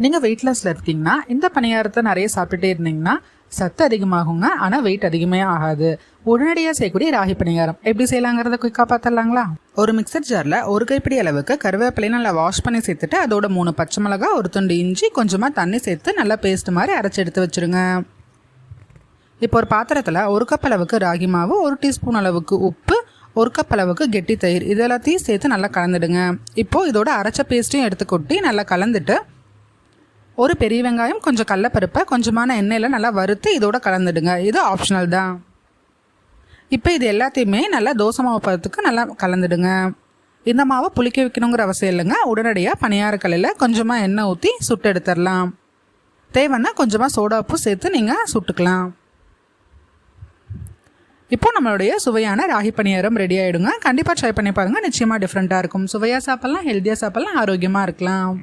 நீங்கள் வெயிட் லாஸில் இருக்கீங்கன்னா இந்த பணியாரத்தை நிறைய சாப்பிட்டுட்டே இருந்தீங்கன்னா சத்து அதிகமாகுங்க, ஆனால் வெயிட் அதிகமே ஆகாது. உடனடியாக செய்யக்கூடிய ராகி பணியாரம் எப்படி செய்யலாங்கிறத குயிக்காக பார்த்துடலாங்களா? ஒரு மிக்சர் ஜாரில் ஒரு கைப்பிடி அளவுக்கு கருவேப்பிலையை நல்லா வாஷ் பண்ணி சேர்த்துட்டு அதோட 3 பச்சை மிளகா, ஒரு துண்டு இஞ்சி, கொஞ்சமாக தண்ணி சேர்த்து நல்லா பேஸ்ட் மாதிரி அரைச்சி எடுத்து வச்சுருங்க. இப்போ ஒரு பாத்திரத்தில் 1 கப் அளவுக்கு ராகி மாவு, 1 டீஸ்பூன் அளவுக்கு உப்பு, 1 கப் அளவுக்கு கெட்டி தயிர் இது எல்லாத்தையும் சேர்த்து நல்லா கலந்துடுங்க. இப்போது இதோட அரைச்ச பேஸ்ட்டையும் எடுத்து கொட்டி நல்லா கலந்துட்டு ஒரு பெரிய வெங்காயம், கொஞ்சம் கடலப்பருப்பை கொஞ்சமான எண்ணெயில் நல்லா வறுத்து இதோட கலந்துடுங்க. இது ஆப்ஷனல் தான். இப்போ இது எல்லாத்தையுமே நல்லா தோசை மாவு பதத்துக்கு நல்லா கலந்துடுங்க. இந்த மாவை புளிக்க வைக்கணுங்கிற அவசியம் இல்லைங்க. உடனடியாக பணியாரக்கல்லில் கொஞ்சமாக எண்ணெய் ஊற்றி சுட்டு எடுத்துடலாம். தேவைன்னா கொஞ்சமாக சோடா உப்பு சேர்த்து நீங்கள் சுட்டுக்கலாம். இப்போது நம்மளுடைய சுவையான ராகி பணியாரம் ரெடி ஆகிடுங்க. கண்டிப்பாக ட்ரை பண்ணி பாருங்கள். நிச்சயமாக டிஃப்ரெண்ட்டாக இருக்கும். சுவையாக சாப்பிட்லாம், ஹெல்த்தியாக சாப்பிட்லாம், ஆரோக்கியமாக இருக்கலாம்.